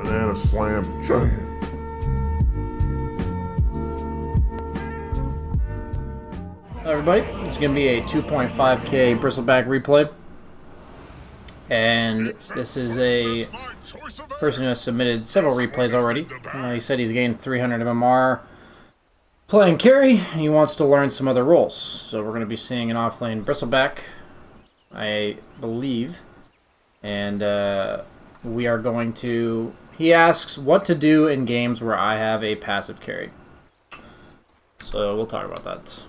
Banana slam jam. Hello everybody, this is going to be a 2.5k Bristleback replay. And this is a person who has submitted several replays already. He said he's gained 300 MMR playing carry, and he wants to learn some other roles. So we're going to be seeing an offlane Bristleback, I believe. And we are going to... He asks what to do in games where I have a passive carry. So we'll talk about that.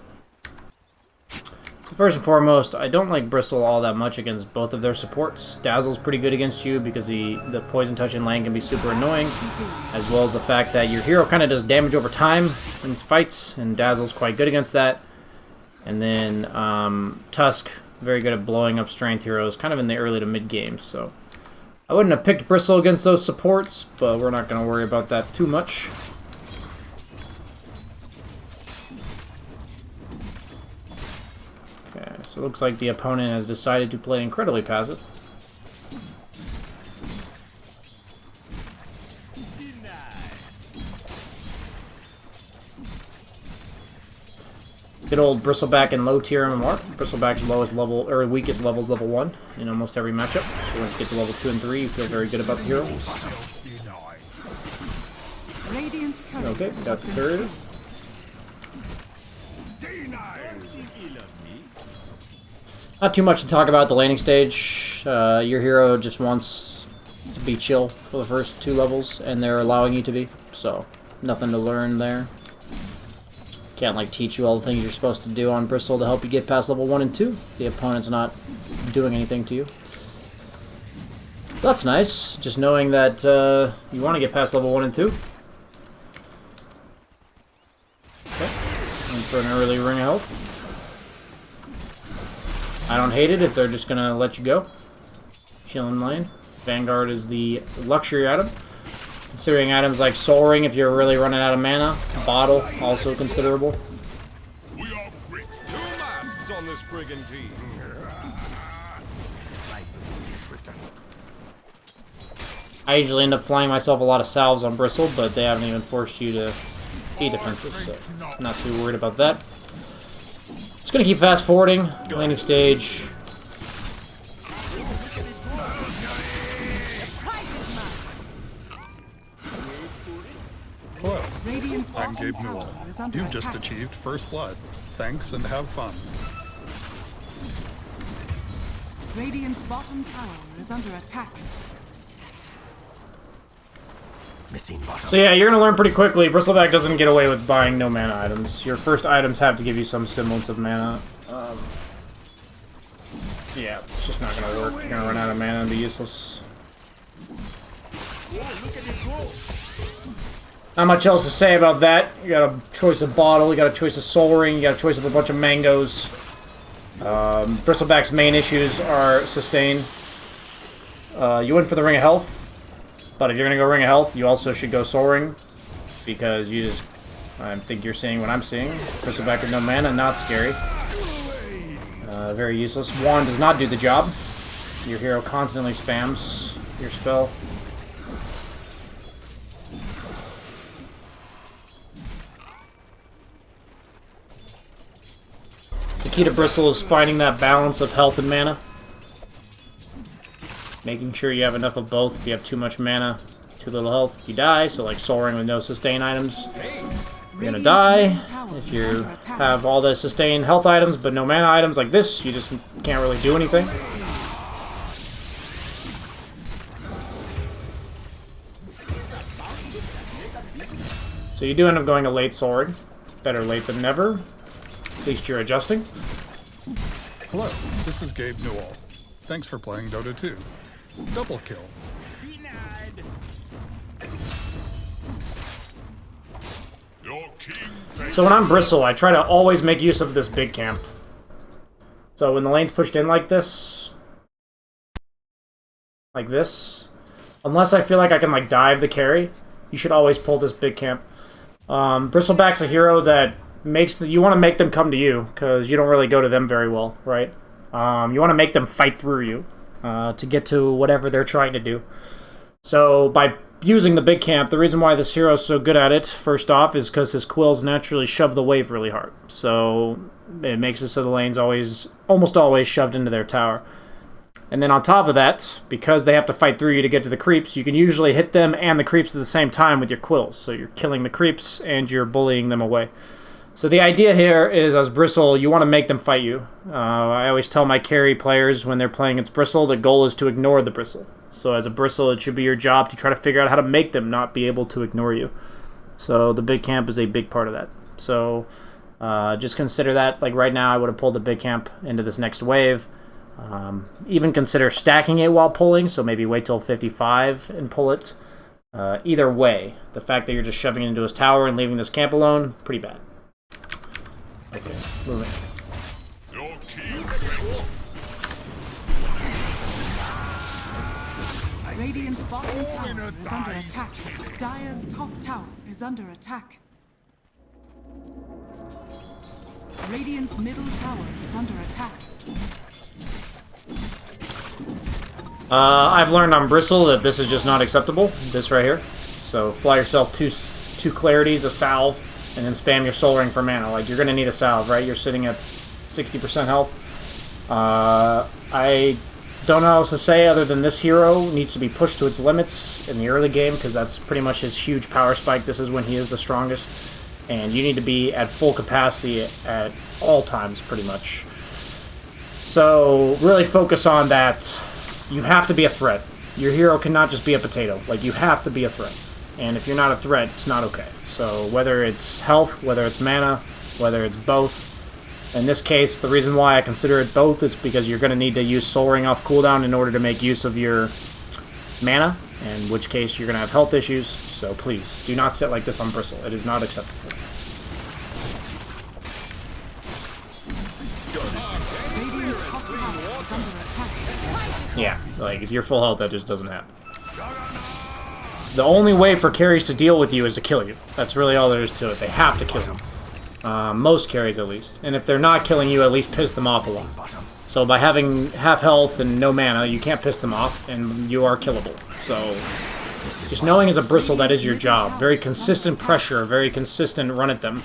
So first and foremost, I don't like Bristle all that much against both of their supports. Dazzle's pretty good against you because the poison touch in lane can be super annoying, as well as the fact that your hero kind of does damage over time in fights, and Dazzle's quite good against that. And then Tusk, very good at blowing up strength heroes, kind of in the early to mid games. So I wouldn't have picked Bristle against those supports, but we're not going to worry about that too much. So it looks like the opponent has decided to play incredibly passive. Good old Bristleback in low tier MMR. Bristleback's lowest level, or weakest level is level 1 in almost every matchup. So once you get to level 2 and 3, you feel very good about the hero. Okay, got the third. Not too much to talk about the laning stage. Your hero just wants to be chill for the first 2 levels, and they're allowing you to be. So, nothing to learn there. Can't like teach you all the things you're supposed to do on Bristle to help you get past level 1 and 2. The opponent's not doing anything to you. That's nice, just knowing that you want to get past level 1 and 2. Okay, and for an early ring of health. I don't hate it if they're just going to let you go. Chillin' lane. Vanguard is the luxury item. Considering items like Soul Ring if you're really running out of mana. Bottle, also considerable. We are great. 2 masks on this brigantine. I usually end up flying myself a lot of salves on Bristle, but they haven't even forced you to be defensive, so I'm not too worried about that. Just gonna keep fast forwarding, laning stage. Hello, I'm Gabe Newell. You've just achieved first blood. Thanks and have fun. Radiant's bottom tower is under attack. So yeah, you're gonna learn pretty quickly. Bristleback doesn't get away with buying no mana items. Your first items have to give you some semblance of mana. Yeah, it's just not gonna work. You're gonna run out of mana and be useless. Not much else to say about that. You got a choice of bottle, you got a choice of soul ring, you got a choice of a bunch of mangoes. Bristleback's main issues are sustain. You went for the ring of health. But if you're going to go Ring of Health, you also should go Soul Ring. Because you just... I think you're seeing what I'm seeing. Bristleback with no mana, not scary. Very useless. Wand does not do the job. Your hero constantly spams your spell. The key to Bristle is finding that balance of health and mana. Making sure you have enough of both. If you have too much mana, too little health, you die. So like Soul Ring with no sustain items, you're gonna die. If you have all the sustain health items but no mana items like this, you just can't really do anything. So you do end up going a late sword. Better late than never. At least you're adjusting. Hello, this is Gabe Newell. Thanks for playing Dota 2. Double kill. So when I'm Bristle, I try to always make use of this big camp. So when the lane's pushed in like this, unless I feel like I can like dive the carry, you should always pull this big camp. Bristleback's a hero that makes you want to make them come to you because you don't really go to them very well, right? You want to make them fight through you to get to whatever they're trying to do. So by using the big camp, the reason why this hero is so good at it, first off, is because his quills naturally shove the wave really hard. So it makes it so the lane's almost always shoved into their tower. And then on top of that, because they have to fight through you to get to the creeps, you can usually hit them and the creeps at the same time with your quills. So you're killing the creeps and you're bullying them away. So the idea here is, as Bristle, you want to make them fight you. I always tell my carry players when they're playing against Bristle, the goal is to ignore the Bristle. So as a Bristle, it should be your job to try to figure out how to make them not be able to ignore you. So the big camp is a big part of that. So just consider that. Like right now, I would have pulled the big camp into this next wave. Even consider stacking it while pulling, so maybe wait till 55 and pull it. Either way, the fact that you're just shoving it into his tower and leaving this camp alone, pretty bad. Okay, moving. Radiant's bottom tower is under attack. Dire's top tower is under attack. Radiant's middle tower is under attack. I've learned on Bristle that this is just not acceptable, this right here. So fly yourself two clarities, a salve, and then spam your soul ring for mana. Like, you're going to need a salve, right? You're sitting at 60% health. I don't know how else to say other than this hero needs to be pushed to its limits in the early game, because that's pretty much his huge power spike. This is when he is the strongest. And you need to be at full capacity at all times, pretty much. So really focus on that. You have to be a threat. Your hero cannot just be a potato. Like, you have to be a threat. And if you're not a threat, it's not okay. So whether it's health, whether it's mana, whether it's both. In this case, the reason why I consider it both is because you're going to need to use Soul Ring off cooldown in order to make use of your mana, in which case you're going to have health issues. So please, do not sit like this on Bristle. It is not acceptable. Yeah, like, if you're full health, that just doesn't happen. The only way for carries to deal with you is to kill you. That's really all there is to it. They have to kill you. Most carries, at least. And if they're not killing you, at least piss them off a lot. So by having half health and no mana, you can't piss them off, and you are killable. So just knowing as a Bristle that is your job. Very consistent pressure, very consistent run at them.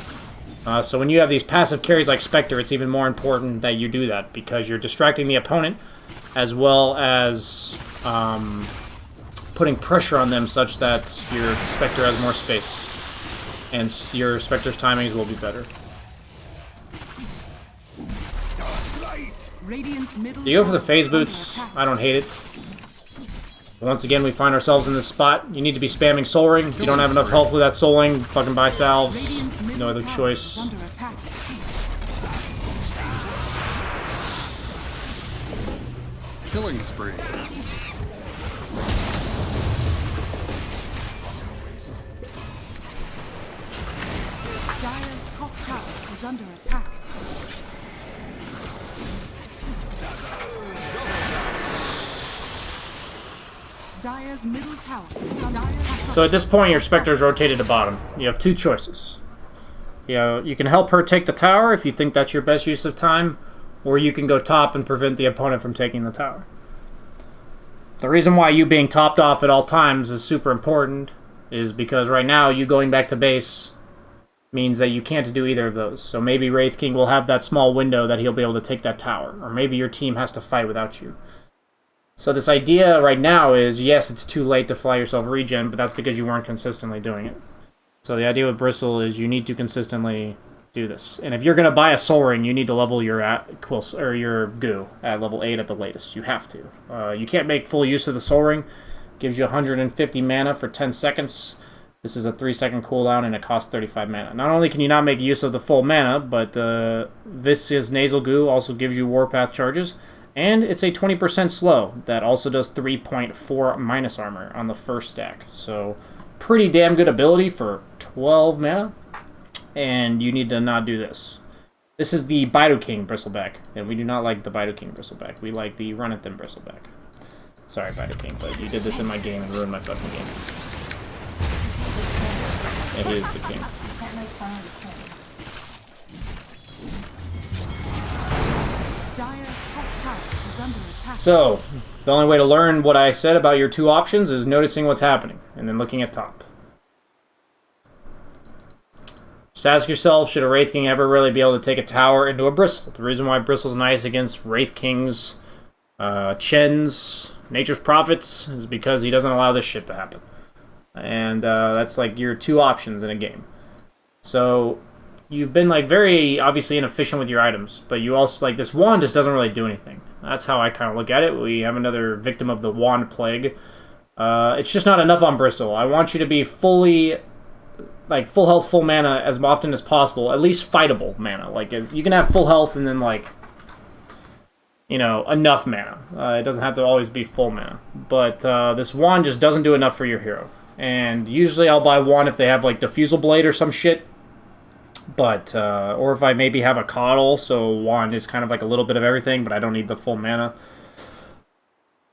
So when you have these passive carries like Spectre, it's even more important that you do that, because you're distracting the opponent, as well as putting pressure on them such that your Spectre has more space. And your Spectre's timings will be better. You go for the phase boots. I don't hate it. But once again, we find ourselves in this spot. You need to be spamming Soul Ring. If you don't have enough health with that Soul Ring, fucking buy salves. No other choice. Killing spree. Dire's top tower is under attack. Dire's middle tower is under attack. So at this point, your Spectre's rotated to bottom. You have two choices. You can help her take the tower if you think that's your best use of time, or you can go top and prevent the opponent from taking the tower. The reason why you being topped off at all times is super important is because right now, you going back to base means that you can't do either of those. So maybe Wraith King will have that small window that he'll be able to take that tower, or maybe your team has to fight without you. So this idea right now is, yes, it's too late to fly yourself regen, but that's because you weren't consistently doing it. So the idea with Bristle is you need to consistently do this. And if you're going to buy a Soul Ring, you need to level your your goo at level 8 at the latest. You have to. You can't make full use of the Soul Ring. It gives you 150 mana for 10 seconds. This is a 3-second cooldown, and it costs 35 mana. Not only can you not make use of the full mana, but Viscous Nasal Goo also gives you Warpath charges. And it's a 20% slow that also does 3.4 minus armor on the first stack. So pretty damn good ability for 12 mana. And you need to not do this. This is the King Bristleback. And we do not like the King Bristleback. We like the Run At Them Bristleback. Sorry, King, but you did this in my game and ruined my fucking game. And he is the king. Dire's top tower is under attack. So, the only way to learn what I said about your two options is noticing what's happening, and then looking at top. Just ask yourself, should a Wraith King ever really be able to take a tower into a Bristle? The reason why Bristle's nice against Wraith Kings, Chens, Nature's Prophets, is because he doesn't allow this shit to happen. And that's like your two options in a game. So, you've been like very obviously inefficient with your items, but you also, like, this wand just doesn't really do anything. That's how I kind of look at it. We have another victim of the wand plague. It's just not enough on Bristle. I want you to be fully, like, full health, full mana as often as possible. At least fightable mana. Like, if you can have full health and then, like, you know, enough mana. It doesn't have to always be full mana. But this wand just doesn't do enough for your hero. And usually I'll buy one if they have, like, Diffusal Blade or some shit. But, or if I maybe have a Coddle, so wand is kind of like a little bit of everything, but I don't need the full mana.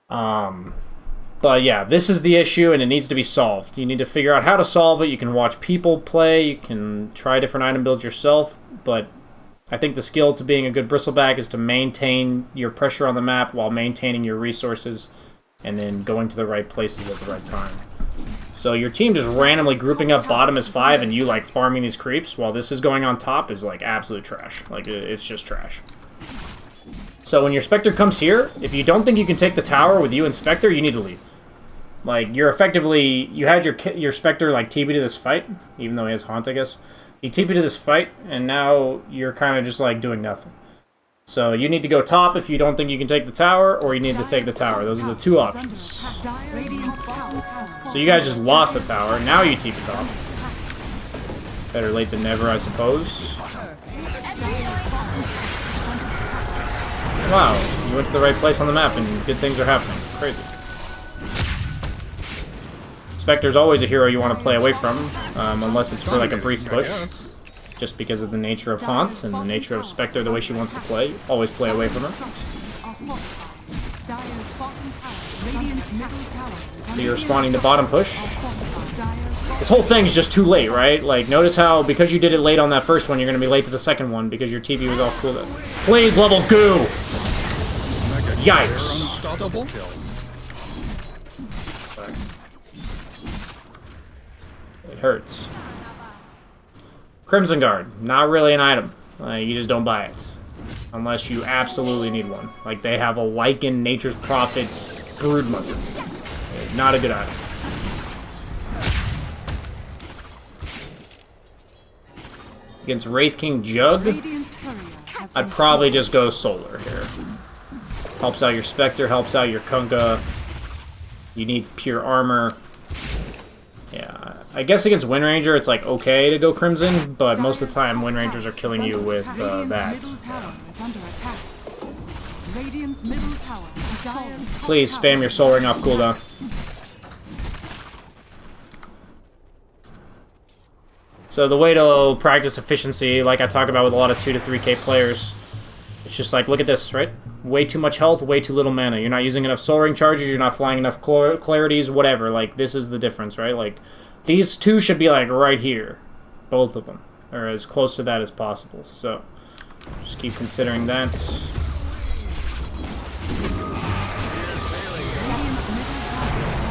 But yeah, this is the issue, and it needs to be solved. You need to figure out how to solve it. You can watch people play, you can try different item builds yourself, but I think the skill to being a good Bristleback is to maintain your pressure on the map while maintaining your resources, and then going to the right places at the right time. So your team just randomly grouping up bottom as 5 and you, like, farming these creeps while this is going on top is, like, absolute trash. Like, it's just trash. So when your Spectre comes here, if you don't think you can take the tower with you and Spectre, you need to leave. Like, you're effectively... You had your Spectre, like, TP to this fight, even though he has Haunt, I guess. He TP to this fight, and now you're kind of just, like, doing nothing. So you need to go top if you don't think you can take the tower, or you need to take the tower. Those are the two options. So you guys just lost the tower. Now you TP top. Better late than never, I suppose. Wow, you went to the right place on the map and good things are happening. Crazy. Spectre's always a hero you want to play away from, unless it's for like a brief push. Just because of the nature of Haunt and the nature of Spectre, the way she wants to play. Always play away from her. So you're responding to bottom push. This whole thing is just too late, right? Like, notice how, because you did it late on that first one, you're going to be late to the second one because your TP was all cool. Blaze level goo! Yikes. Double kill. It hurts. Crimson Guard, not really an item. You just don't buy it. Unless you absolutely need one. Like, they have a Lycan, Nature's Prophet, Broodmother. Not a good item. Against Wraith King Jug, I'd probably just go Solar here. Helps out your Spectre, helps out your Kunkka. You need pure armor. Yeah, I guess against Wind Ranger it's like okay to go Crimson, but most of the time Wind Rangers are killing you with that. Please spam your Soul Ring off cooldown. So the way to practice efficiency, like I talk about with a lot of 2 to 3k players, it's just like, look at this, right? Way too much health, way too little mana. You're not using enough Soul Ring charges, you're not flying enough clarities, whatever. Like, this is the difference, right? Like, these two should be, like, right here. Both of them. Or as close to that as possible. So, just keep considering that.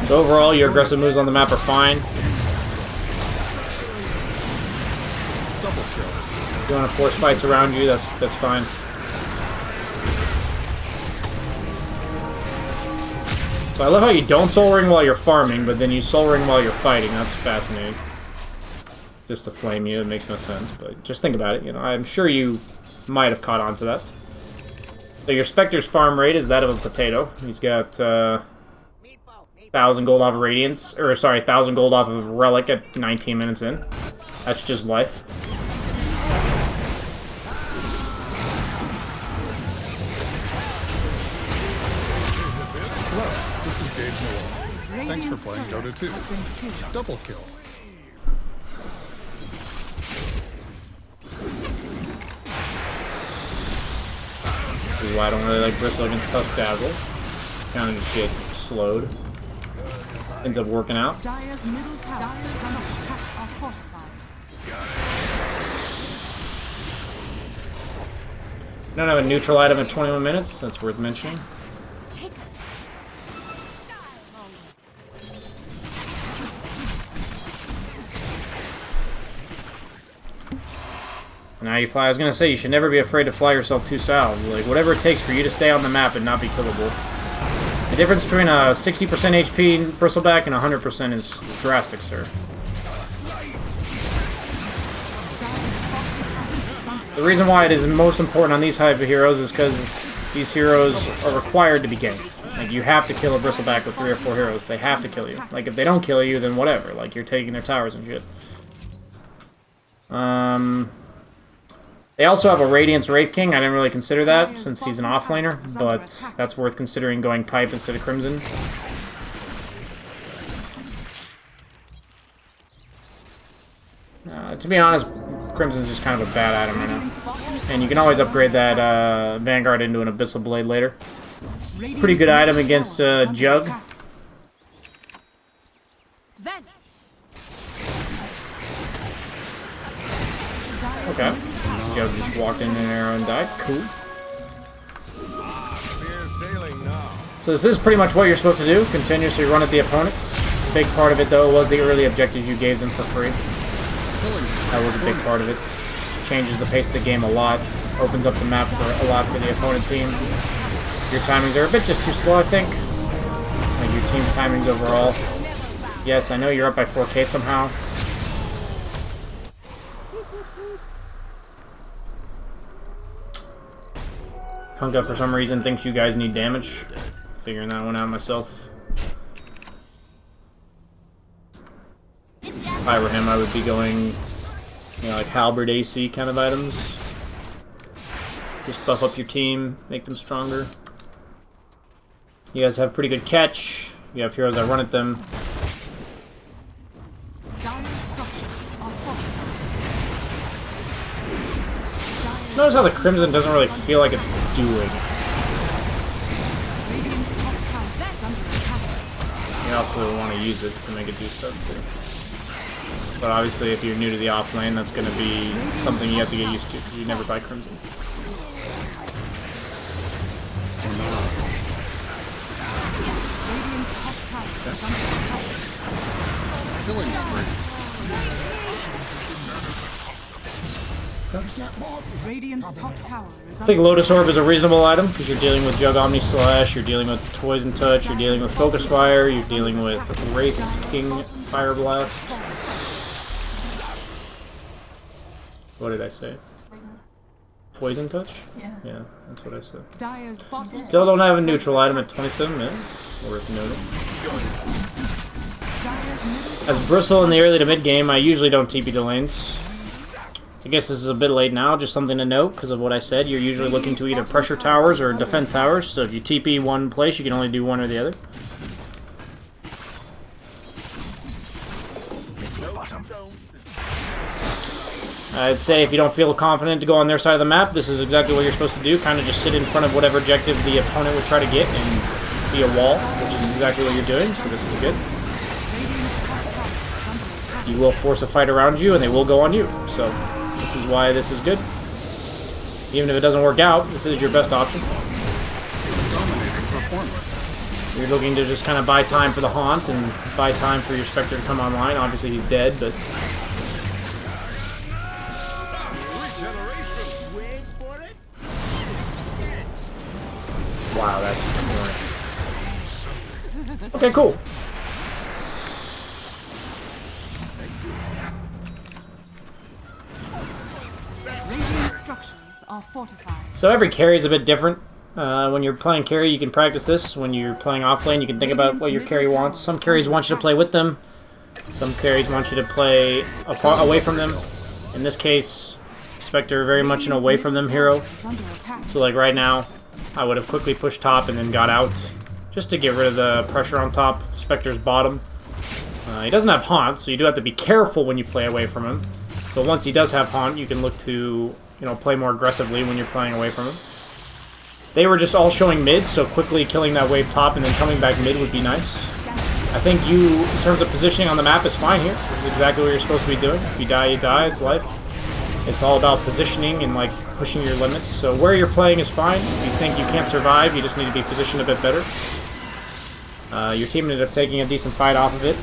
So overall, your aggressive moves on the map are fine. If you want to force fights around you, that's fine. So I love how you don't Soul Ring while you're farming, but then you Soul Ring while you're fighting. That's fascinating. Just to flame you, it makes no sense, but just think about it. You know, I'm sure you might have caught on to that. So your Spectre's farm rate is that of a potato. He's got 1,000 gold off of Radiance, or sorry, 1,000 gold off of Relic at 19 minutes in. That's just life. Thanks for playing Dota 2. Double kill. This is why I don't really like Bristle against Tough Dazzle. Kind of just get slowed. Ends up working out. Dire's middle tower are fortified. Don't have a neutral item at 21 minutes. That's worth mentioning. Now you fly. I was gonna say, you should never be afraid to fly yourself too south. Like, whatever it takes for you to stay on the map and not be killable. The difference between a 60% HP Bristleback and 100% is drastic, sir. The reason why it is most important on these type of heroes is because these heroes are required to be ganked. Like, you have to kill a Bristleback with 3 or 4 heroes. They have to kill you. Like, if they don't kill you, then whatever. Like, you're taking their towers and shit. They also have a Radiance Wraith King. I didn't really consider that since he's an offlaner, but that's worth considering going Pipe instead of Crimson. To be honest, Crimson's just kind of a bad item right now. And you can always upgrade that Vanguard into an Abyssal Blade later. Pretty good item against Jug. Okay. Jug just walked in an arrow and died. Cool. So this is pretty much what you're supposed to do. Continuously run at the opponent. A big part of it, though, was the early objectives you gave them for free. That was a big part of it. Changes the pace of the game a lot. Opens up the map for a lot for the opponent team. Your timings are a bit just too slow, I think. Like your team's timings overall. Yes, I know you're up by 4k somehow. Punka, for some reason, thinks you guys need damage. Figuring that one out myself. If I were him, I would be going, you know, like Halberd AC kind of items. Just buff up your team, make them stronger. You guys have pretty good catch. You have heroes that run at them. Notice how the Crimson doesn't really feel like it's doing. You also want to use it to make it do stuff too. But obviously if you're new to the offlane, that's going to be something you have to get used to because you never buy Crimson. Radiant's top tower is I think Lotus Orb is a reasonable item because you're dealing with Jug Omni Slash, you're dealing with Poison Touch, you're dealing with Focus Fire, you're dealing with Wraith King Fire Blast. What did I say? Poison Touch? Yeah, that's what I said. Dire's bottom Still don't have a neutral item at 27 minutes. Worth noting. As Bristle in the early to mid game, I usually don't TP to lanes. I guess this is a bit late now, just something to note because of what I said. You're usually looking to either pressure towers or defend towers, so if you TP one place, you can only do one or the other. I'd say if you don't feel confident to go on their side of the map, this is exactly what you're supposed to do. Kind of just sit in front of whatever objective the opponent would try to get and be a wall, which is exactly what you're doing, so this is good. You will force a fight around you, and they will go on you, so this is why this is good. Even if it doesn't work out, this is your best option. You're looking to just kind of buy time for the haunt and buy time for your Spectre to come online. Obviously he's dead, but... Wow, that's boring. Okay, cool. Radiant structures are fortified. So every carry is a bit different. When you're playing carry, you can practice this. When you're playing offlane, you can think about what your carry wants. Some carries want you to play with them. Some carries want you to play away from them. In this case, Spectre very much an away from them hero. So like right now, I would have quickly pushed top and then got out. Just to get rid of the pressure on top. Spectre's bottom. He doesn't have Haunt, so you do have to be careful when you play away from him. But once he does have Haunt, you can look to, play more aggressively when you're playing away from him. They were just all showing mid, so quickly killing that wave top and then coming back mid would be nice. I think you, in terms of positioning on the map, is fine here. This is exactly what you're supposed to be doing. If you die, you die. It's life. It's all about positioning and, pushing your limits. So where you're playing is fine. If you think you can't survive, you just need to be positioned a bit better. Your team ended up taking a decent fight off of it.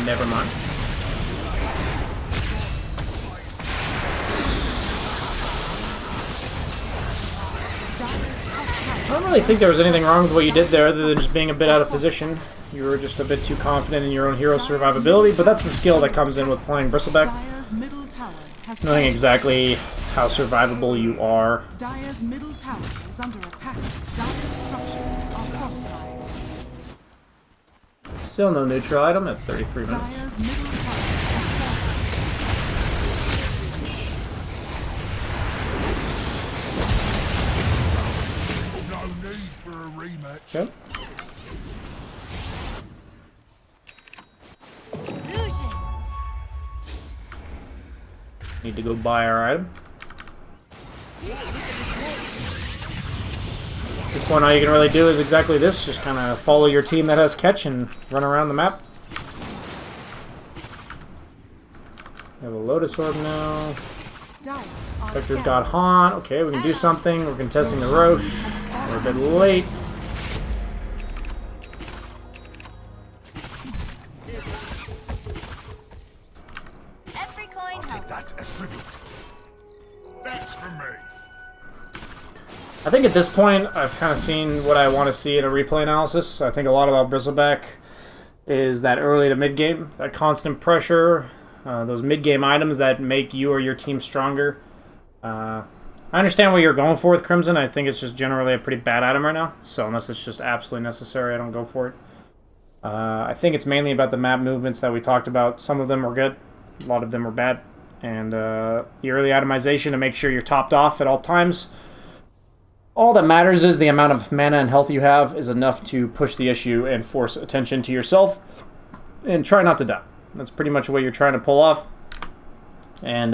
Never mind. I don't really think there was anything wrong with what you did there other than just being a bit out of position. You were just a bit too confident in your own hero survivability, but that's the skill that comes in with playing Bristleback. Dire's middle tower has Knowing fallen. exactly how survivable you are. Dire's middle tower is under attack. Dire's structures are fortified. Still no neutral item at 33 minutes. Dire's middle tower has No need for a rematch. Okay. Need to go buy our item. At this point, all you can really do is exactly this. Just kind of follow your team that has catch and run around the map. We have a Lotus Orb now. Dire are Vector's scattered. got Haunt. Okay, we can do something. We're contesting the Roche. We're a bit late. Every coin helps. That as tribute. That's for me. I think at this point, I've kind of seen what I want to see in a replay analysis. I think a lot about Bristleback is that early to mid game, that constant pressure, those mid game items that make you or your team stronger. I understand what you're going for with Crimson. I think it's just generally a pretty bad item right now. So unless it's just absolutely necessary, I don't go for it. I think it's mainly about the map movements that we talked about. Some of them are good, a lot of them are bad. And the early itemization to make sure you're topped off at all times. All that matters is the amount of mana and health you have is enough to push the issue and force attention to yourself. And try not to die. That's pretty much what you're trying to pull off. And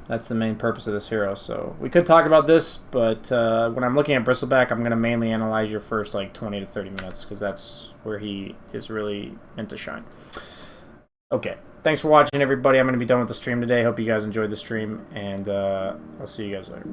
that's the main purpose of this hero. So we could talk about this, but when I'm looking at Bristleback, I'm going to mainly analyze your first like 20 to 30 minutes because that's where he is really meant to shine. Okay, thanks for watching, everybody. I'm going to be done with the stream today. Hope you guys enjoyed the stream, and I'll see you guys later.